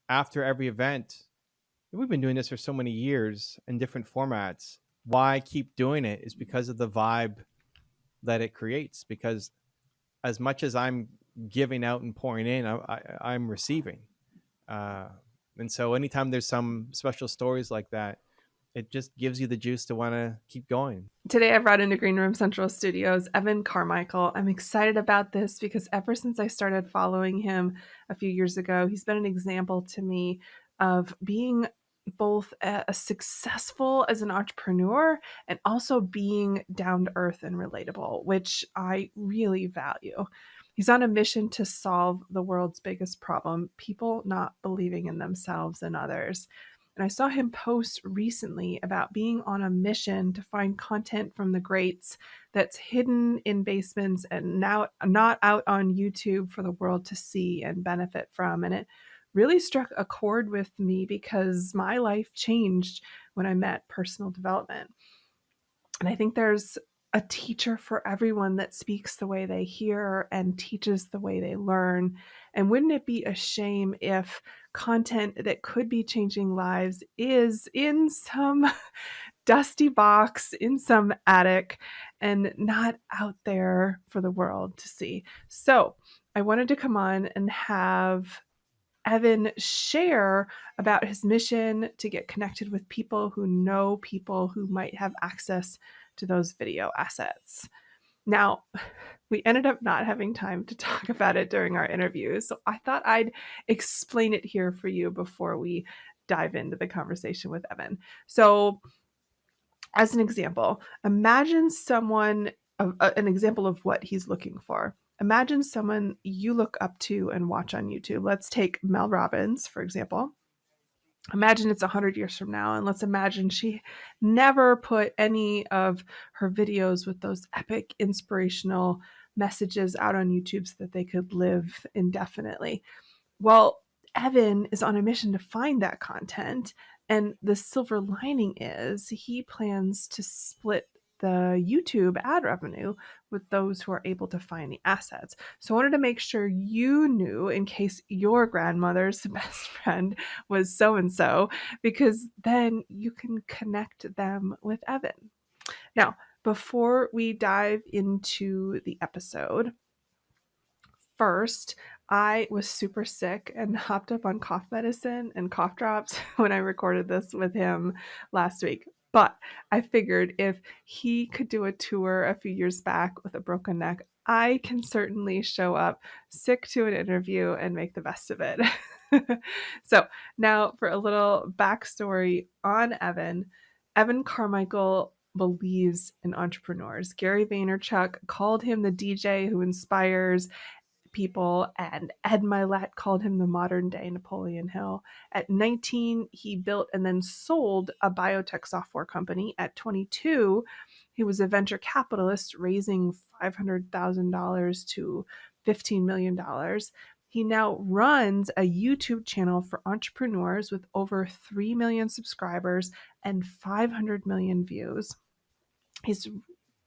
after every event, we've been doing this for so many years in different formats. Why I keep doing it is because of the vibe that it creates. Because as much as I'm giving out and pouring in, I'm receiving. Uh, and so anytime there's some special stories like that, it just gives you the juice to want to keep going. Today I brought into Greenroom Central Studios Evan Carmichael. I'm excited about this because ever since I started following him a few years ago, he's been an example to me of being both a successful as an entrepreneur and also being down to earth and relatable, which I really value. He's on a mission to solve the world's biggest problem, people not believing in themselves and others. And I saw him post recently about being on a mission to find content from the greats that's hidden in basements and now not out on YouTube for the world to see and benefit from. And it really struck a chord with me because my life changed when I met personal development. And I think there's a teacher for everyone that speaks the way they hear and teaches the way they learn. And wouldn't it be a shame if content that could be changing lives is in some dusty box, in some attic, and not out there for the world to see? So I wanted to come on and have Evan share about his mission to get connected with people who know people who might have access to those video assets. Now, we ended up not having time to talk about it during our interview, so I thought I'd explain it here for you before we dive into the conversation with Evan. So, as an example, imagine someone, an example of what he's looking for. Imagine someone you look up to and watch on YouTube. Let's take Mel Robbins, for example. Imagine it's 100 years from now, and let's imagine she never put any of her videos with those epic inspirational messages out on YouTube so that they could live indefinitely. Well, Evan is on a mission to find that content, and the silver lining is he plans to split the YouTube ad revenue with those who are able to find the assets. So I wanted to make sure you knew in case your grandmother's best friend was so and so, because then you can connect them with Evan. Now, before we dive into the episode, first, I was super sick and hopped up on cough medicine and cough drops when I recorded this with him last week. But I figured if he could do a tour a few years back with a broken neck, I can certainly show up sick to an interview and make the best of it. So now for a little backstory on Evan. Evan Carmichael believes in entrepreneurs. Gary Vaynerchuk called him the DJ who inspires people, and Ed Milet called him the modern day Napoleon Hill. At 19, he built and then sold a biotech software company. At 22, he was a venture capitalist, raising $500,000 to $15 million. He now runs a YouTube channel for entrepreneurs with over 3 million subscribers and 500 million views. He's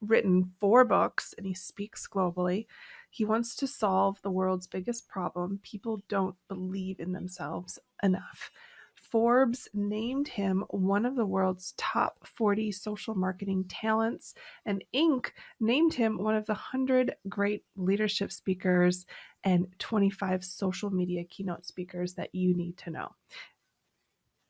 written 4 books and he speaks globally. He wants to solve the world's biggest problem. People don't believe in themselves enough. Forbes named him one of the world's top 40 social marketing talents, and Inc. named him one of the 100 great leadership speakers and 25 social media keynote speakers that you need to know.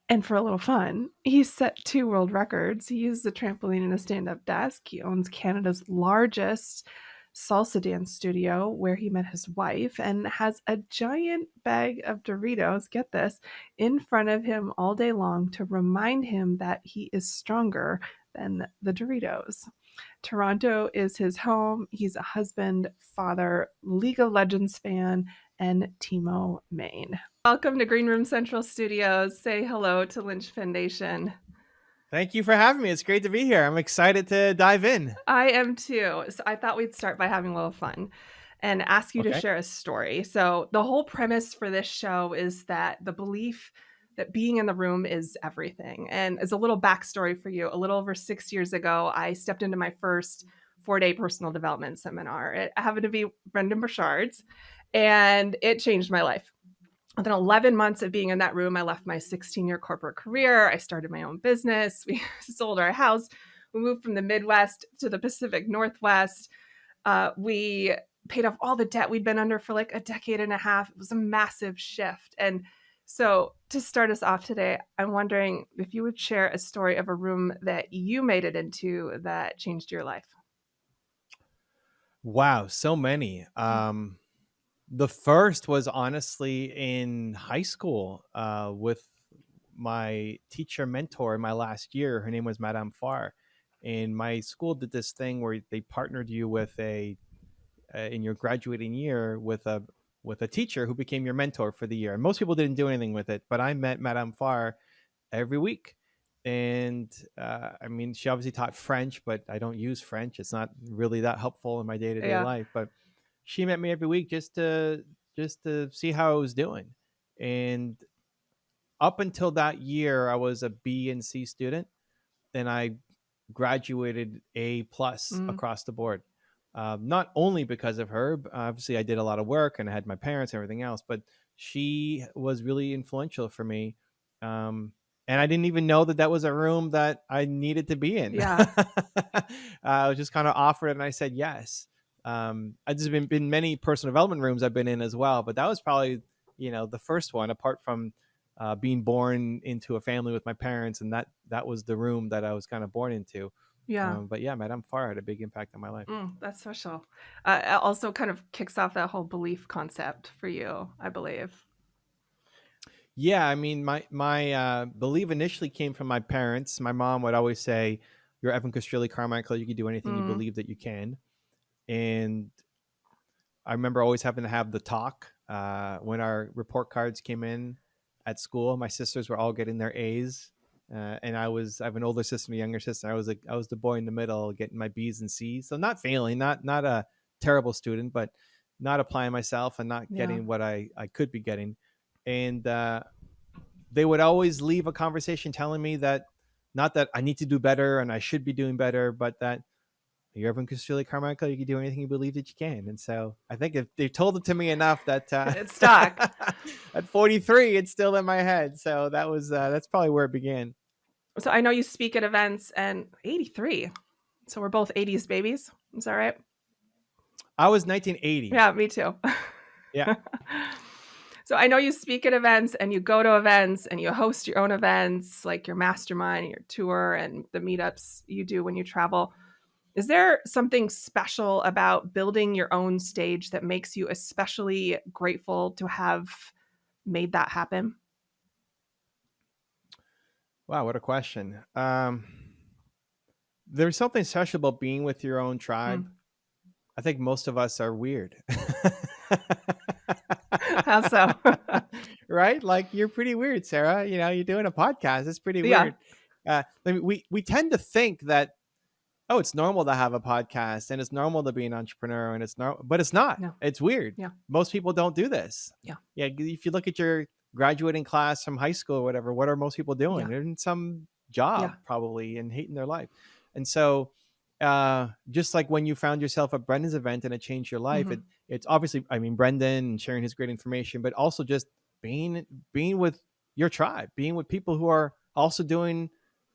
And for a little fun, he set 2 world records. He used a trampoline and a stand-up desk. He owns Canada's largest salsa dance studio where he met his wife and has a giant bag of Doritos, get this, in front of him all day long to remind him that he is stronger than the Doritos. Toronto is his home. He's a husband, father, League of Legends fan, and Timo main. Welcome to Greenroom Central Studios. Say hello to Linchpin Nation. Thank you for having me. It's great to be here. I'm excited to dive in. I am too. So I thought we'd start by having a little fun and ask you to share a story. So the whole premise for this show is that the belief that being in the room is everything. And as a little backstory for you, a little over 6 years ago, I stepped into my first 4-day personal development seminar. It happened to be Brendan Burchard's, and it changed my life. Within 11 months of being in that room, I left my 16-year corporate career. I started my own business. We sold our house. We moved from the Midwest to the Pacific Northwest. We paid off all the debt we'd been under for like a decade and a half. It was a massive shift. And so to start us off today, I'm wondering if you would share a story of a room that you made it into that changed your life. Wow, so many. The first was honestly in high school with my teacher mentor in my last year. Her name was Madame Farr. And my school did this thing where they partnered you with in your graduating year with a teacher who became your mentor for the year. And most people didn't do anything with it, but I met Madame Farr every week. And I mean, she obviously taught French, but I don't use French. It's not really that helpful in my day-to-day Yeah. life. But she met me every week just to see how I was doing. And up until that year, I was a B and C student, and I graduated A plus Mm, across the board. Not only because of her, obviously I did a lot of work and I had my parents and everything else, but she was really influential for me. And I didn't even know that that was a room that I needed to be in. yeah. I was just kind of offered it and I said yes. There's been many personal development rooms I've been in as well, but that was probably, the first one apart from being born into a family with my parents, and that was the room that I was kind of born into. Yeah. But yeah, Madame Farr had a big impact on my life. That's special. It also kind of kicks off that whole belief concept for you, I believe. Yeah, I mean, my belief initially came from my parents. My mom would always say, "You're Evan Castrilli Carmichael. You can do anything you Mm, believe that you can." And I remember always having to have the talk when our report cards came in at school. My sisters were all getting their A's, and I have an older sister and a younger sister. I was the boy in the middle, getting my B's and C's. So not failing, not a terrible student, but not applying myself and not yeah. getting what I could be getting. And they would always leave a conversation telling me that not that I need to do better and I should be doing better, but that you're Evan Castrilli Carmichael. You can do anything you believe that you can. And so I think if they've told it to me enough that It's stuck. at 43, it's still in my head. So that's probably where it began. So I know you speak at events, and 83. So we're both 80s babies. Is that right? I was 1980. Yeah, me too. Yeah. So I know you speak at events and you go to events and you host your own events, like your mastermind, your tour, and the meetups you do when you travel. Is there something special about building your own stage that makes you especially grateful to have made that happen? Wow, what a question. There's something special about being with your own tribe. Mm. I think most of us are weird. How so? Right? Like you're pretty weird, Sarah. You're doing a podcast. It's pretty Yeah. weird. We tend to think that, oh, it's normal to have a podcast and it's normal to be an entrepreneur and it's normal, but it's not. No. It's weird. Yeah. Most people don't do this. Yeah. Yeah. If you look at your graduating class from high school or whatever, what are most people doing? Yeah. They're in some job Yeah. probably and hating their life. And so, just like when you found yourself at Brendan's event and it changed your life, Mhm. it's obviously, I mean, Brendan and sharing his great information, but also just being with your tribe, being with people who are also doing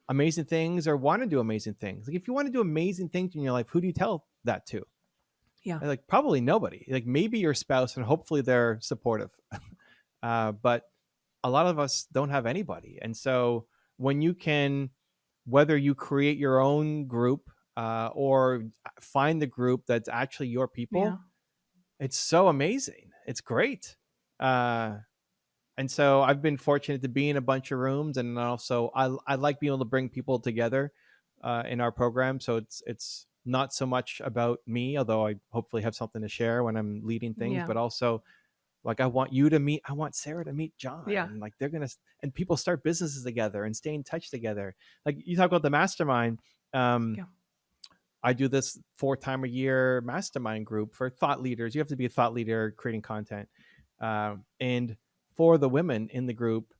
amazing things or want to do amazing things. Like if you want to do amazing things in your life, who do you tell that to? Yeah. Like probably nobody. Like maybe your spouse, and hopefully they're supportive. But a lot of us don't have anybody. And so when you can, whether you create your own group or find the group that's actually your Yeah. people, it's so amazing. It's great. And so I've been fortunate to be in a bunch of rooms, and also I like being able to bring people together in our program. So it's not so much about me, although I hopefully have something to share when I'm leading things, Yeah. but also like I want Sarah to meet John, Yeah. and like and people start businesses together and stay in touch together. Like you talk about the mastermind. Yeah. I do this 4 times a year mastermind group for thought leaders. You have to be a thought leader creating content. And for the women in the group,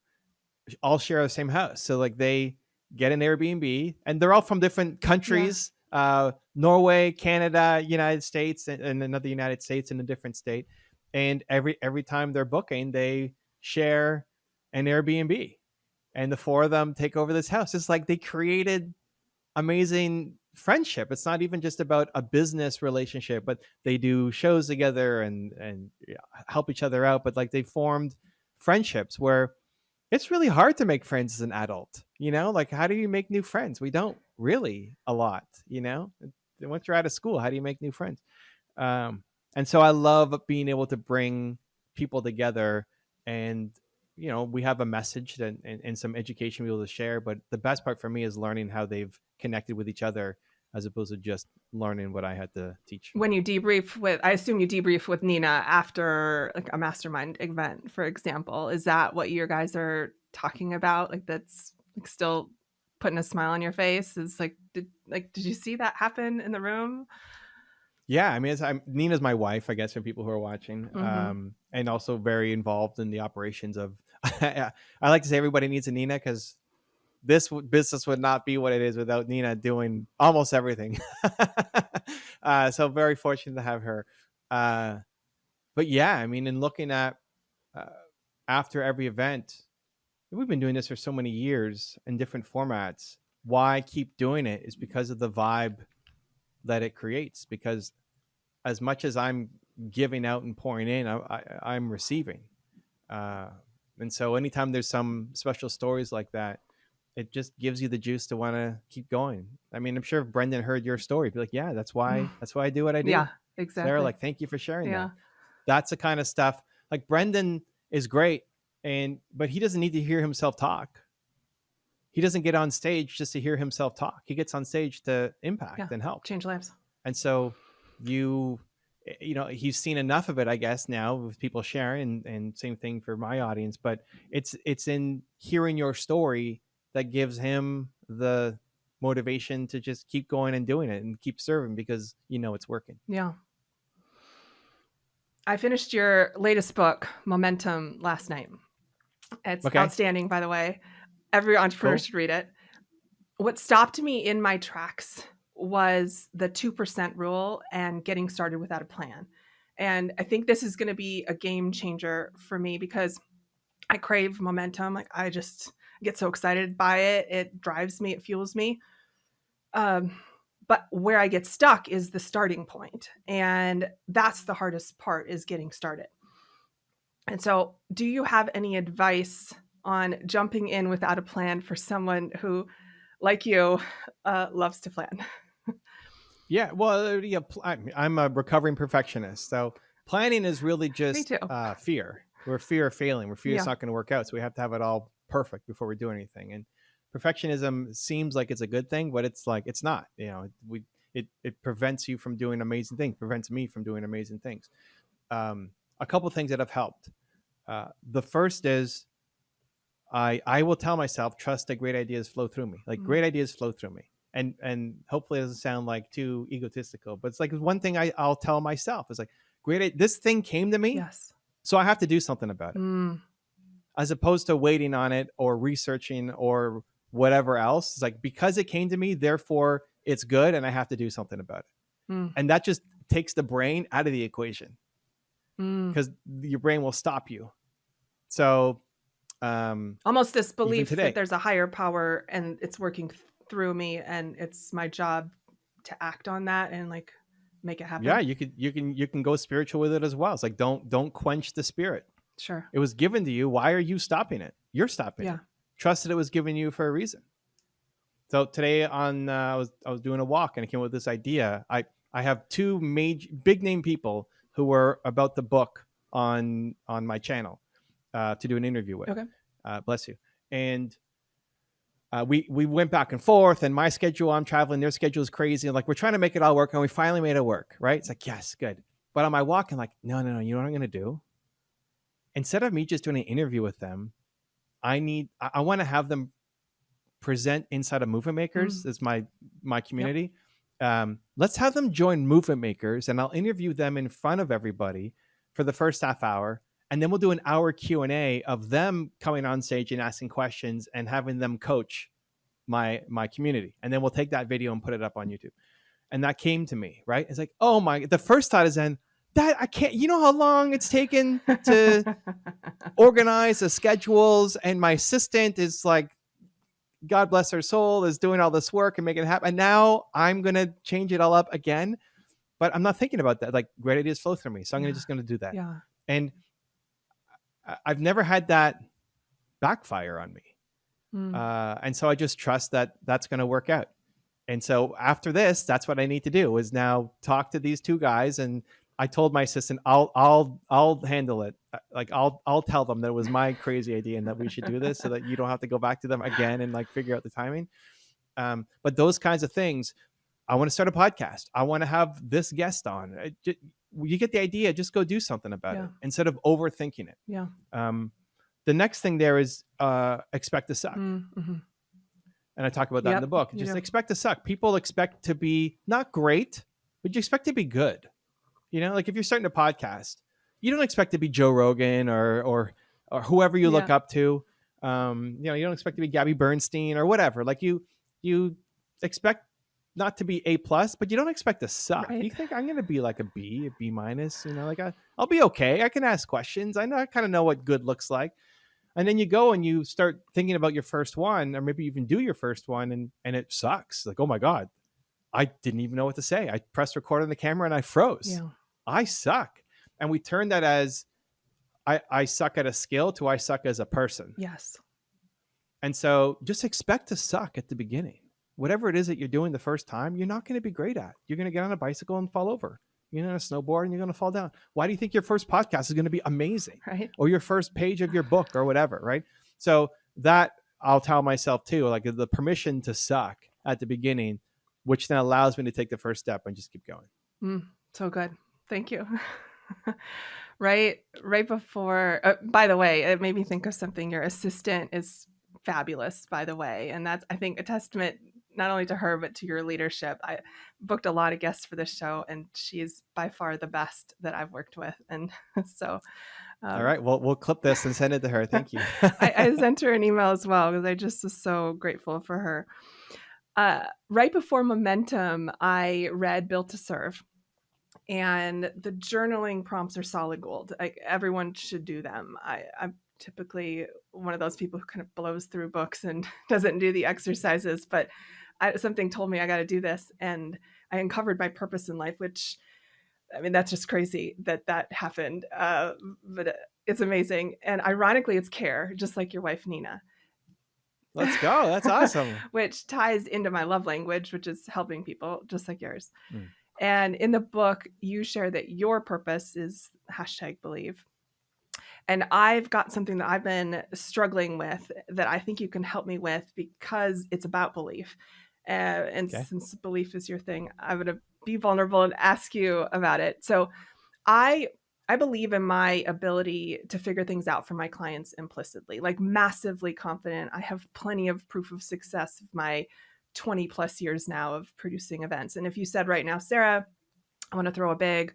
all share the same house. So like they get an Airbnb and they're all from different countries, Norway, Canada, United States, and another United States in a different state. And every time they're booking, they share an Airbnb, and the four of them take over this house. It's like they created amazing friendship. It's not even just about a business relationship, but they do shows together and help each other out. But like they formed friendships where it's really hard to make friends as an adult. Like how do you make new friends? We don't really a lot. Once you're out of school, how do you make new friends? Um, and so I love being able to bring people together, and we have a message and some education we're able to share. But the best part for me is learning how they've connected with each other, as opposed to just learning what I had to teach. When you debrief with, I assume you debrief with Nina after like a mastermind event, for example. Is that what you guys are talking about? Like that's like still putting a smile on your face? Is like, did you see that happen in the room? Yeah, I mean, Nina's my wife, I guess, for people who are watching, and also very involved in the operations of. I like to say everybody needs a Nina, because this business would not be what it is without Nina doing almost everything. So very fortunate to have her. But yeah, I mean, in looking at after every event, we've been doing this for so many years in different formats. Why keep doing it is because of the vibe that it creates. Because as much as I'm giving out and pouring in, I'm receiving. And so anytime there's some special stories like that, it just gives you the juice to want to keep going. I mean, I'm sure if Brendan heard your story, he'd be like, yeah, that's why I do what I do. Yeah, exactly. Sarah, like, thank you for sharing that. That's the kind of stuff. Like Brendan is great, but he doesn't need to hear himself talk. He doesn't get on stage just to hear himself talk. He gets on stage to impact and help. Change lives. And so he's seen enough of it, I guess, now with people sharing, and same thing for my audience. But it's in hearing your story that gives him the motivation to just keep going and doing it and keep serving, because it's working. Yeah. I finished your latest book, Momentum, last night. It's outstanding, by the way. Every entrepreneur should read it. What stopped me in my tracks was the 2% rule and getting started without a plan. And I think this is going to be a game changer for me, because I crave momentum. Like I just get so excited by it. It drives me, it fuels me. But where I get stuck is the starting point. And that's the hardest part, is getting started. And so do you have any advice on jumping in without a plan for someone who, like you, loves to plan? Yeah, well, I'm a recovering perfectionist. So planning is really just fear. We're fear of failing. We're fear it's not going to work out. So we have to have it all perfect before we do anything. And perfectionism seems like it's a good thing, but it's like, it's not. It prevents you from doing amazing things, prevents me from doing amazing things. A couple of things that have helped. The first is I will tell myself, trust that great ideas flow through me. Like great ideas flow through me. And hopefully it doesn't sound like too egotistical, but it's like one thing I'll tell myself is like, this thing came to me. Yes. So I have to do something about it. As opposed to waiting on it or researching or whatever else. It's like, because it came to me, therefore it's good, and I have to do something about it. And that just takes the brain out of the equation, because your brain will stop you. So almost this belief that there's a higher power and it's working through me, and it's my job to act on that and like make it happen. Yeah, you can go spiritual with it as well. It's like, don't quench the spirit. Sure. It was given to you. Why are you stopping it? You're stopping it. Trust that it was given you for a reason. So today I was doing a walk, and I came up with this idea. I have two big name people who were about to book on my channel to do an interview with. Okay. Bless you. And we went back and forth, and my schedule, I'm traveling, their schedule is crazy. And like, we're trying to make it all work, and we finally made it work. Right. It's like, yes, good. But on my walk, I'm like, no. You know what I'm going to do? Instead of me just doing an interview with them, I want to have them present inside of Movement Makers. That's my community. Let's have them join Movement Makers, and I'll interview them in front of everybody for the first half hour. And then we'll do an hour Q&A of them coming on stage and asking questions and having them coach my community. And then we'll take that video and put it up on YouTube. And that came to me, right? It's like, the first thought is then that I can't, you know how long it's taken to organize the schedules, and my assistant is like, God bless her soul, is doing all this work and making it happen. And now I'm going to change it all up again. But I'm not thinking about that. Like, great ideas flow through me. So I'm just going to do that. Yeah. And I've never had that backfire on me. And so I just trust that that's going to work out. And so after this, that's what I need to do, is now talk to these two guys. And I told my assistant, I'll handle it. Like, I'll tell them that it was my crazy idea and that we should do this, so that you don't have to go back to them again and like figure out the timing. But those kinds of things, I want to start a podcast. I want to have this guest on. You get the idea, just go do something about it instead of overthinking it. Yeah. The next thing there is expect to suck. Mm-hmm. And I talk about that in the book. Just expect to suck. People expect to be not great, but you expect to be good. You know, like if you're starting a podcast, you don't expect to be Joe Rogan or whoever you look up to. You know, you don't expect to be Gabby Bernstein or whatever. Like you expect not to be A+, but you don't expect to suck. Right. You think, I'm going to be like a B, a B-, you know, like I'll be okay. I can ask questions. I kind of know what good looks like. And then you go and you start thinking about your first one, or maybe you even do your first one, and it sucks. Like, oh my God, I didn't even know what to say. I pressed record on the camera and I froze. Yeah. I suck. And we turn that as I suck at a skill to I suck as a person. Yes. And so just expect to suck at the beginning. Whatever it is that you're doing the first time, you're not going to be great at. You're going to get on a bicycle and fall over. You're on a snowboard and you're going to fall down. Why do you think your first podcast is going to be amazing? Right. Or your first page of your book or whatever, right? So that I'll tell myself too, like the permission to suck at the beginning, which then allows me to take the first step and just keep going. So good. Thank you. Right before, by the way, it made me think of something. Your assistant is fabulous, by the way. And that's, I think, a testament not only to her, but to your leadership. I booked a lot of guests for this show, and she's by far the best that I've worked with. And so... all right. Well, we'll clip this and send it to her. Thank you. I sent her an email as well, because I just was so grateful for her. Right before Momentum, I read Built to Serve. And the journaling prompts are solid gold. Everyone should do them. I'm typically one of those people who kind of blows through books and doesn't do the exercises, but something told me I got to do this. And I uncovered my purpose in life, which, I mean, that's just crazy that happened. But it's amazing. And ironically, it's care, just like your wife, Nina. Let's go. That's awesome. Which ties into my love language, which is helping people, just like yours. And in the book, you share that your purpose is #believe. And I've got something that I've been struggling with that I think you can help me with, because it's about belief. And since belief is your thing, I'm going to be vulnerable and ask you about it. So I believe in my ability to figure things out for my clients implicitly, like massively confident. I have plenty of proof of success of my 20 plus years now of producing events. And if you said right now, Sarah, I want to throw a big,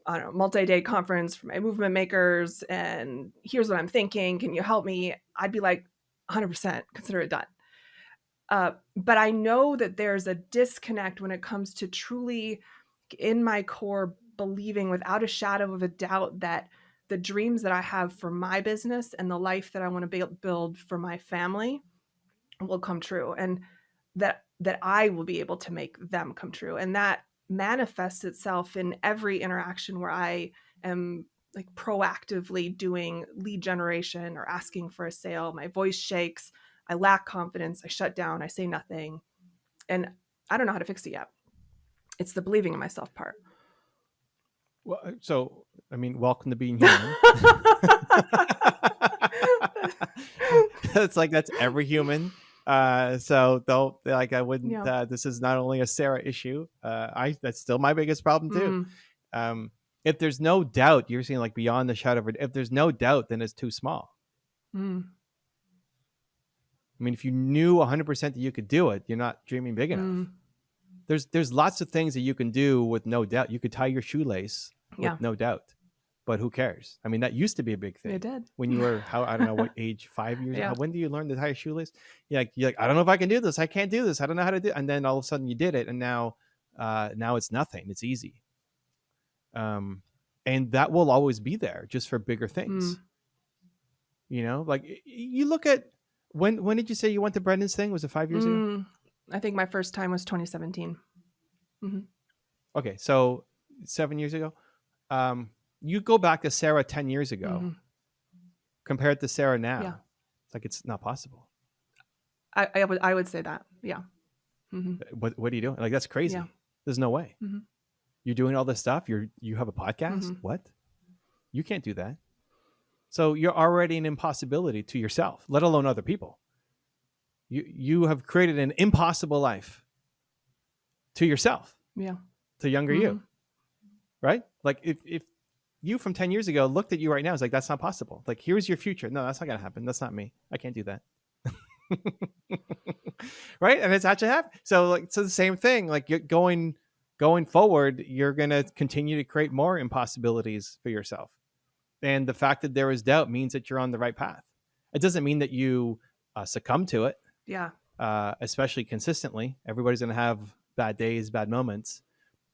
I don't know, multi-day conference for my movement makers, and here's what I'm thinking, can you help me? I'd be like, 100%, consider it done. But I know that there's a disconnect when it comes to truly in my core believing without a shadow of a doubt that the dreams that I have for my business and the life that I want to build for my family will come true, and that I will be able to make them come true. And that manifests itself in every interaction where I am like proactively doing lead generation or asking for a sale. My voice shakes. I lack confidence. I shut down. I say nothing. And I don't know how to fix it yet. It's the believing in myself part. Well, so, I mean, welcome to being human. It's like, that's every human. So though, like, I wouldn't, this is not only a Sarah issue. That's still my biggest problem too. If there's no doubt, you're saying like beyond the shadow of it, if there's no doubt, then it's too small. I mean, if you knew 100% that you could do it, you're not dreaming big enough. There's lots of things that you can do with no doubt. You could tie your shoelace with no doubt, but who cares? I mean, that used to be a big thing. It did. When you were, I don't know what age, 5 years old. When do you learn to tie a shoelace? You're like, I don't know if I can do this. I can't do this. I don't know how to do it. And then all of a sudden you did it. And now it's nothing. It's easy. And that will always be there, just for bigger things. You know, like you look at when did you say you went to Brendan's thing? Was it 5 years ago? I think my first time was 2017. Okay, so 7 years ago. You go back to Sarah 10 years ago, compared to Sarah now. Yeah. It's like, it's not possible. I would say that. Yeah. What are you doing? Like, that's crazy. Yeah. There's no way. You're doing all this stuff. You have a podcast. What? You can't do that. So you're already an impossibility to yourself, let alone other people. You have created an impossible life to yourself. Yeah. To younger you. Right? Like, if you from 10 years ago looked at you right now, it's like, that's not possible. Like, here's your future. No, that's not going to happen. That's not me. I can't do that. Right? And it's actually happened. So the same thing, like, you're going forward, you're going to continue to create more impossibilities for yourself. And the fact that there is doubt means that you're on the right path. It doesn't mean that you succumb to it. Yeah. Especially consistently. Everybody's going to have bad days, bad moments.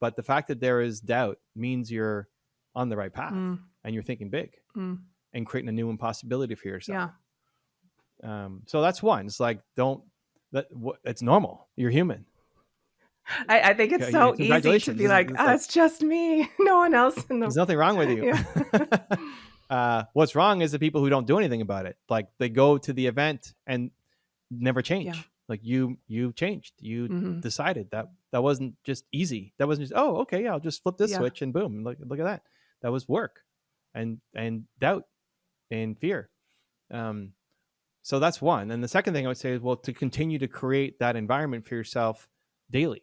But the fact that there is doubt means you're on the right path and you're thinking big and creating a new impossibility for yourself. Yeah. So that's one. It's like, it's normal. You're human. I think it's so easy to be like, it's just me. No one else. There's nothing wrong with you. Yeah. What's wrong is the people who don't do anything about it. Like, they go to the event and never change. Yeah. Like, you changed. You decided that wasn't just easy. That wasn't just, oh, okay, yeah, I'll just flip this switch and boom, look at that. That was work and doubt and fear. So that's one. And the second thing I would say is, well, to continue to create that environment for yourself daily.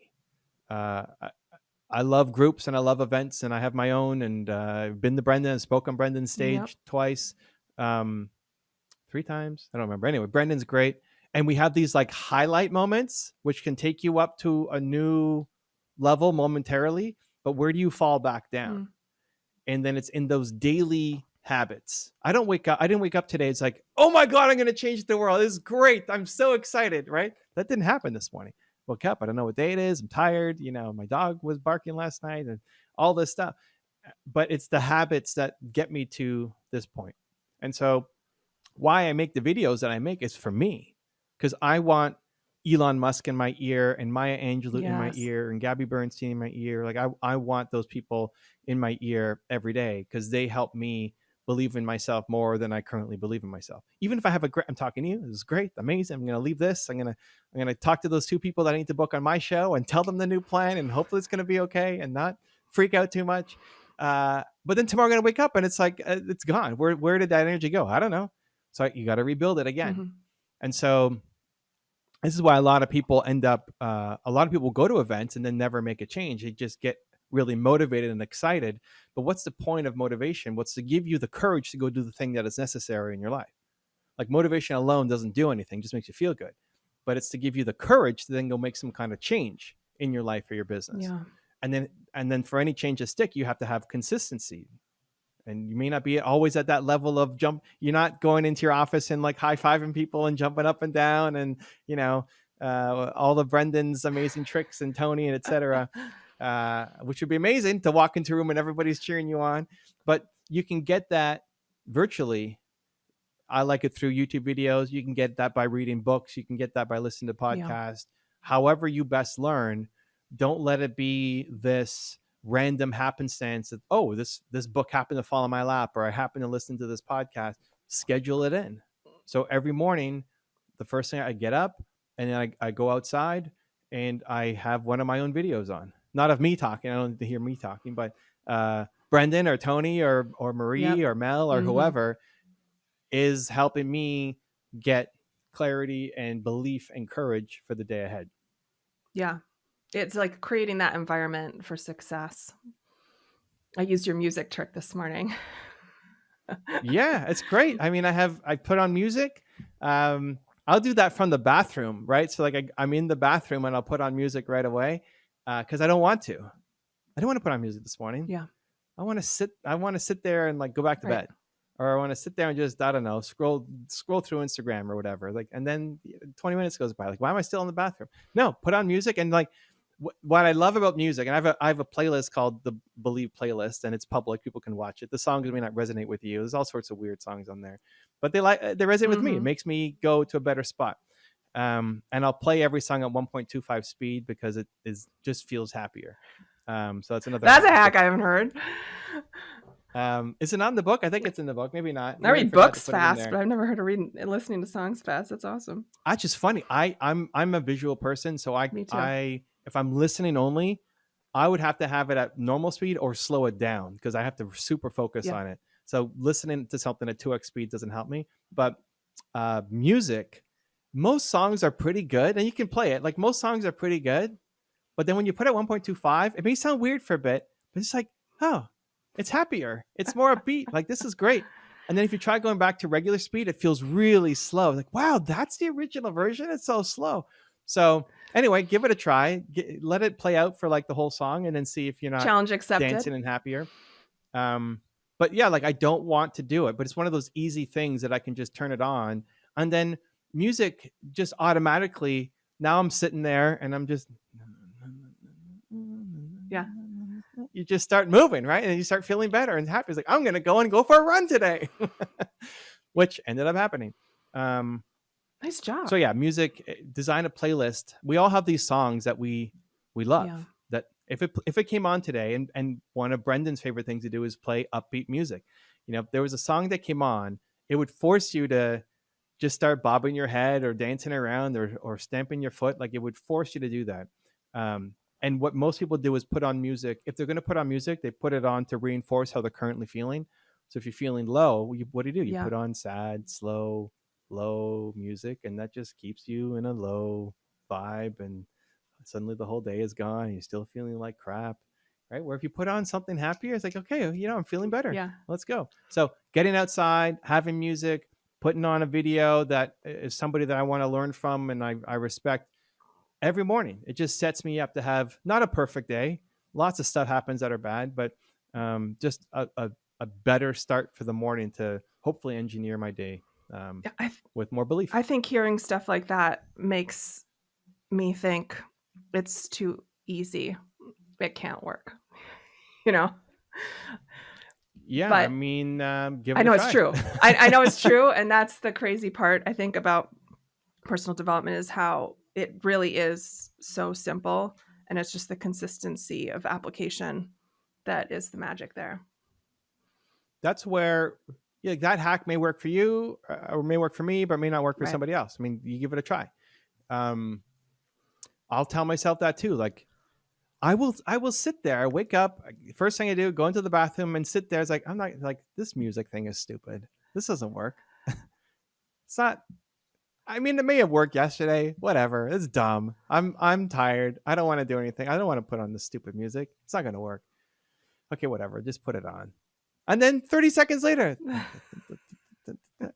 I love groups and I love events, and I have my own, and I've been to Brendan and spoke on Brendan's stage twice, 3 times. I don't remember. Anyway, Brendan's great. And we have these like highlight moments, which can take you up to a new level momentarily. But where do you fall back down? And then it's in those daily habits. I didn't wake up today. It's like, oh my God, I'm going to change the world. This is great. I'm so excited. Right? That didn't happen this morning. Woke up. I don't know what day it is. I'm tired. You know, my dog was barking last night and all this stuff. But it's the habits that get me to this point. And so why I make the videos that I make is for me. Because I want Elon Musk in my ear and Maya Angelou in my ear and Gabby Bernstein in my ear. Like, I want those people in my ear every day, because they help me believe in myself more than I currently believe in myself. Even if I have I'm talking to you, this is great, amazing. I'm going to leave this. I'm going to talk to those 2 people that I need to book on my show and tell them the new plan, and hopefully it's going to be okay and not freak out too much. But then tomorrow I'm going to wake up and it's like, it's gone. Where did that energy go? I don't know. So you got to rebuild it again. And so this is why a lot of people go to events and then never make a change. They just get really motivated and excited. But what's the point of motivation? What's to give you the courage to go do the thing that is necessary in your life? Like, motivation alone doesn't do anything, just makes you feel good. But it's to give you the courage to then go make some kind of change in your life or your business. Yeah. And then for any change to stick, you have to have consistency. And you may not be always at that level of jump. You're not going into your office and like high-fiving people and jumping up and down and, you know, all the Brendan's amazing tricks and Tony and et cetera, which would be amazing to walk into a room and everybody's cheering you on. But you can get that virtually. I like it through YouTube videos. You can get that by reading books. You can get that by listening to podcasts. Yeah. However you best learn, don't let it be this random happenstance that, oh, this book happened to fall in my lap, or I happen to listen to this podcast. Schedule it in. So every morning, the first thing, I get up and then I go outside and I have one of my own videos on. Not of me talking. I don't need to hear me talking, but Brendan or Tony or Marie or Mel or whoever is helping me get clarity and belief and courage for the day ahead. Yeah. It's like creating that environment for success. I used your music trick this morning. Yeah, it's great. I mean, I put on music. I'll do that from the bathroom, right? So like I'm in the bathroom and I'll put on music right away because I don't want to. I don't want to put on music this morning. Yeah. I want to sit there and like go back to bed. Or I want to sit there and just, I don't know, scroll through Instagram or whatever. Like, and then 20 minutes goes by. Like, why am I still in the bathroom? No, put on music and like, what I love about music, and I have a playlist called the Believe playlist, and it's public. People can watch it. The songs may not resonate with you. There's all sorts of weird songs on there, but they resonate with me. It makes me go to a better spot. And I'll play every song at 1.25 speed because it just feels happier. So that's another. That's a hack I haven't heard. Is it not in the book? I think it's in the book. Maybe not. I read books fast, but I've never heard of listening to songs fast. That's awesome. That's just funny. I'm a visual person, so Me too. If I'm listening only, I would have to have it at normal speed or slow it down because I have to super focus on it. So listening to something at 2x speed doesn't help me. But music, most songs are pretty good, and you can play it. Like most songs are pretty good, but then when you put it at 1.25, it may sound weird for a bit, but it's like, oh, it's happier. It's more upbeat. Like this is great. And then if you try going back to regular speed, it feels really slow. Like, wow, that's the original version. It's so slow. So anyway, give it a try. Let it play out for like the whole song, and then see if you're not challenge accepted, dancing and happier. But yeah, like I don't want to do it, but it's one of those easy things that I can just turn it on, and then music just automatically. Now I'm sitting there and I'm just, you just start moving, right? And you start feeling better and happy. It's like, I'm going to go for a run today, which ended up happening. Nice job. So yeah, music, design a playlist. We all have these songs that we love. Yeah. That if it came on today, and one of Brendan's favorite things to do is play upbeat music. You know, if there was a song that came on, it would force you to just start bobbing your head or dancing around or stamping your foot. Like it would force you to do that. And what most people do is put on music. If they're going to put on music, they put it on to reinforce how they're currently feeling. So if you're feeling low, what do? You put on sad, slow, low music, and that just keeps you in a low vibe. And suddenly the whole day is gone and you're still feeling like crap, right? Where if you put on something happier, it's like, okay, you know, I'm feeling better. Yeah. Let's go. So getting outside, having music, putting on a video that is somebody that I want to learn from and I respect. Every morning, it just sets me up to have not a perfect day. Lots of stuff happens that are bad, but just a better start for the morning to hopefully engineer my day with more belief. I think hearing stuff like that makes me think it's too easy. It can't work, you know? Yeah, but, I mean, give it I know a it's try. true. I know it's true. And that's the crazy part, I think, about personal development is how it really is so simple, and it's just the consistency of application that is the magic there. That's where that hack may work for you or may work for me, but may not work for somebody else. I mean, you give it a try. I'll tell myself that too. Like I will sit there, wake up, first thing I do, go into the bathroom and sit there. It's like, I'm not like, this music thing is stupid. This doesn't work. It's not. I mean, it may have worked yesterday. Whatever. It's dumb. I'm tired. I don't want to do anything. I don't want to put on this stupid music. It's not going to work. Okay, whatever. Just put it on. And then 30 seconds later,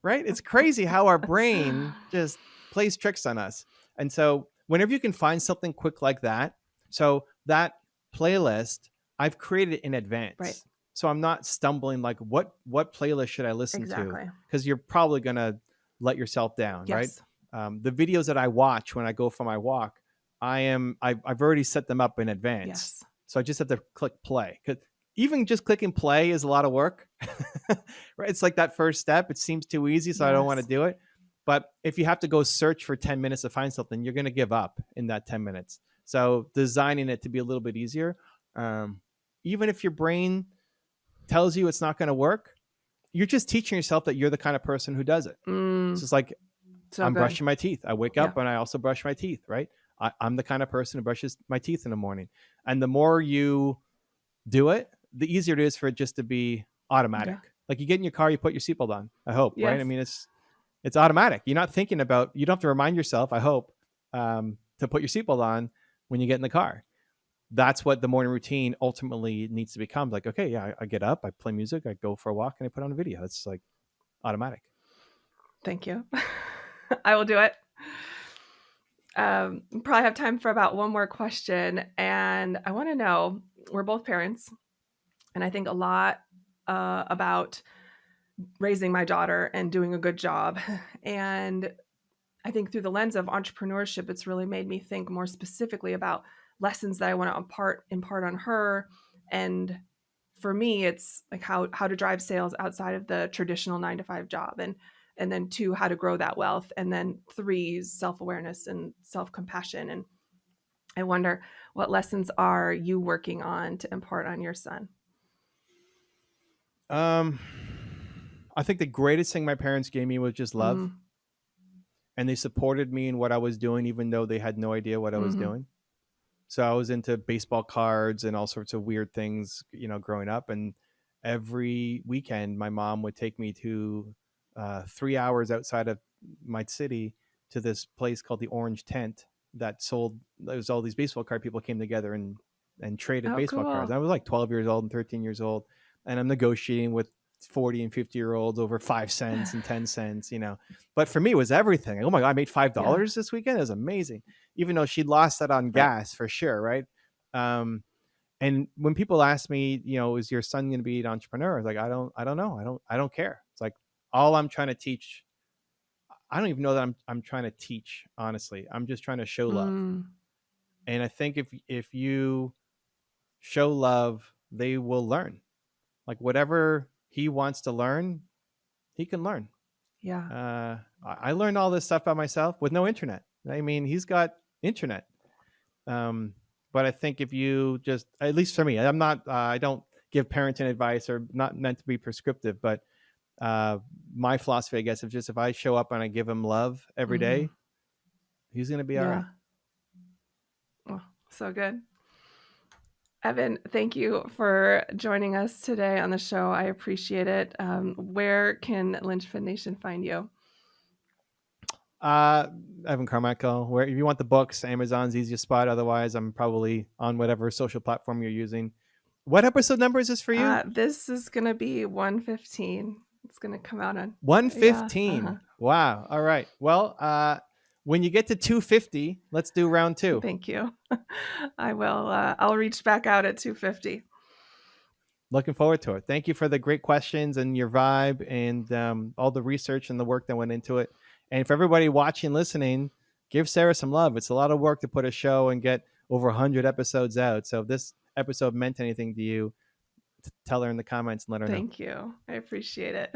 right? It's crazy how our brain just plays tricks on us. And so whenever you can find something quick like that, so that playlist, I've created in advance. Right. So I'm not stumbling like, what playlist should I listen to? Because you're probably going to let yourself down, right? The videos that I watch when I go for my walk, I've already set them up in advance. Yes. So I just have to click play. Because even just clicking play is a lot of work. Right? It's like that first step. It seems too easy, so I don't want to do it. But if you have to go search for 10 minutes to find something, you're going to give up in that 10 minutes. So designing it to be a little bit easier, even if your brain tells you it's not going to work, you're just teaching yourself that you're the kind of person who does it. It's just like, I'm brushing my teeth. I wake up and I also brush my teeth, right? I'm the kind of person who brushes my teeth in the morning. And the more you do it, the easier it is for it just to be automatic. Yeah. Like you get in your car, you put your seatbelt on, I hope, right? I mean, it's automatic. You're not thinking about, you don't have to remind yourself, I hope, to put your seatbelt on when you get in the car. That's what the morning routine ultimately needs to become. Like, okay, yeah, I get up, I play music, I go for a walk, and I put on a video. It's like automatic. Thank you. I will do it. Probably have time for about one more question. And I want to know, we're both parents, and I think a lot about raising my daughter and doing a good job. And I think through the lens of entrepreneurship, it's really made me think more specifically about lessons that I want to impart on her. And for me, it's like how to drive sales outside of the traditional 9 to 5 job, and then 2, how to grow that wealth, and then 3, self-awareness and self-compassion. And I wonder, what lessons are you working on to impart on your son? I think the greatest thing my parents gave me was just love, Mm, and they supported me in what I was doing, even though they had no idea what I was mm-hmm. doing. So I was into baseball cards and all sorts of weird things, growing up. And every weekend, my mom would take me to 3 hours outside of my city to this place called the Orange Tent that sold. There was all these baseball card people came together and traded Oh, baseball cards. cool. I was like 12 years old and 13 years old, and I'm negotiating with 40 and 50-year-olds over 5 cents and 10 cents. But for me, it was everything. Oh my God, I made $5 Yeah. this weekend. It was amazing, even though she lost that on Right. gas for sure, right? Um, and when people ask me, is your son going to be an entrepreneur? I was like, I don't know. I don't care. It's like all I'm trying to teach. I don't even know that I'm trying to teach. Honestly, I'm just trying to show love. Mm, And I think if you show love, they will learn. Like whatever he wants to learn, he can learn. yeah. I learned all this stuff by myself with no internet. I mean, he's got internet. Um, but I think if you just, at least for me, I'm not, I don't give parenting advice, or not meant to be prescriptive, but my philosophy, I guess, is just if I show up and I give him love every Mm-hmm. day, he's going to be all right. Yeah. Oh, so good. Evan, thank you for joining us today on the show. I appreciate it. Where can Linchpin Nation find you? Uh, Evan Carmichael, where if you want the books, Amazon's the easiest spot. Otherwise, I'm probably on whatever social platform you're using. What episode number is this for you? This is going to be 115. It's going to come out on, yeah. 115. Wow. All right. Well, when you get to 250, let's do round two. Thank you. I will, I'll reach back out at 250. Looking forward to it. Thank you for the great questions and your vibe, and all the research and the work that went into it. And for everybody watching, listening, give Sarah some love. It's a lot of work to put a show and get over 100 episodes out. So if this episode meant anything to you, tell her in the comments and let her know. Thank you. I appreciate it.